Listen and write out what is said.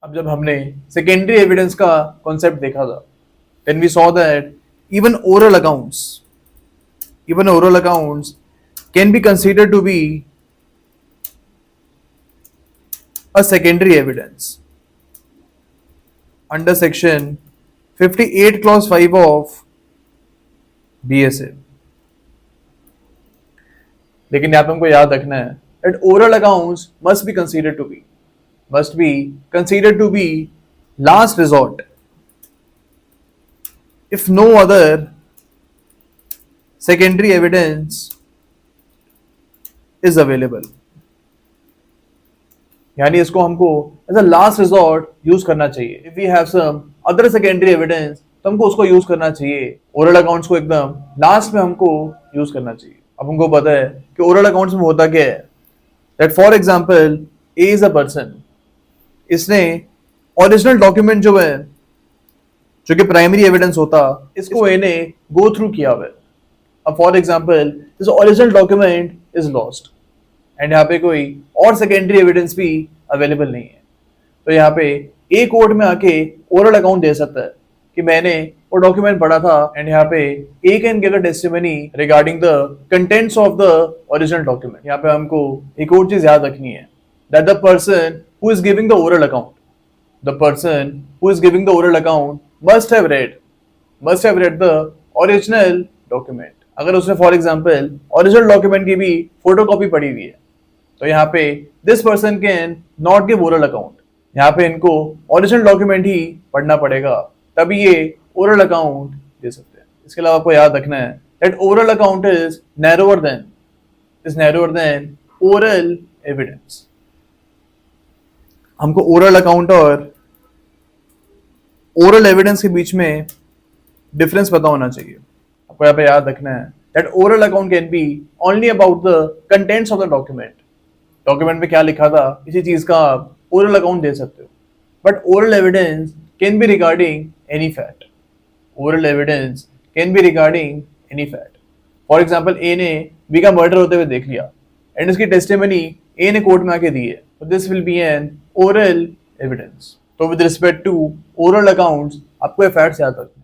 अब जब हमने सेकेंडरी एविडेंस का कॉन्सेप्ट देखा था, then we saw that even oral accounts even oral accounts can be considered to be a secondary evidence under section 58 clause 5 of BSA. लेकिन यहाँ पे हमको याद रखना है that oral accounts must be considered to be last resort if no other secondary evidence is available. यानी इसको हमको as a last resort use करना चाहिए. If we have some other secondary evidence तो हमको उसको यूज करना चाहिए. ओरल अकाउंट्स को एकदम लास्ट में हमको यूज करना चाहिए. अब हमको पता है कि ओरल अकाउंट्स में होता क्या है. That for example A is a person, इसने ओरिजिनल डॉक्यूमेंट जो है, जो कि प्राइमरी एविडेंस होता, इसको ए ने गो थ्रू किया हुआ है. अब for example this original document is lost and यहाँ पे कोई और सेकेंडरी एविडेंस भी अवेलेबल नहीं है. तो यहाँ पे ए कोर्ट में आके ओरल अकाउंट दे सकता है कि मैंने वो डॉक्यूमेंट पढ़ा था एंड यहाँ पे A can give a testimony regarding the contents of the original document. यहाँ पे हमको एक और चीज याद रखनी है that the person who is giving the oral account must have read the original document. अगर उसने फॉर एग्जाम्पल ओरिजिनल डॉक्यूमेंट की भी फोटोकॉपी पड़ी हुई है तो यहाँ पे this person can not give oral account. यहाँ पे इनको ओरिजिनल डॉक्यूमेंट ही पढ़ना पड़ेगा तभी ये ओरल अकाउंट दे सकते हैं. इसके अलावा आपको याद रखना है that oral account is narrower than oral evidence. हमको ओरल अकाउंट और ओरल एविडेंस के बीच में डिफरेंस पता होना चाहिए. आपको यहाँ पे याद रखना है that oral account can be only about the contents of the document. Document में क्या लिखा था इसी चीज का आप ओरल अकाउंट दे सकते हो. But oral evidence can be regarding any fact. For example A ने बी का मर्डर होते हुए देख लिया एंड इसकी टेस्टिमनी ए ने कोर्ट में आके दी है, तो this will be an oral evidence. तो with respect to oral accounts आपको ये फैक्ट्स याद रखना है.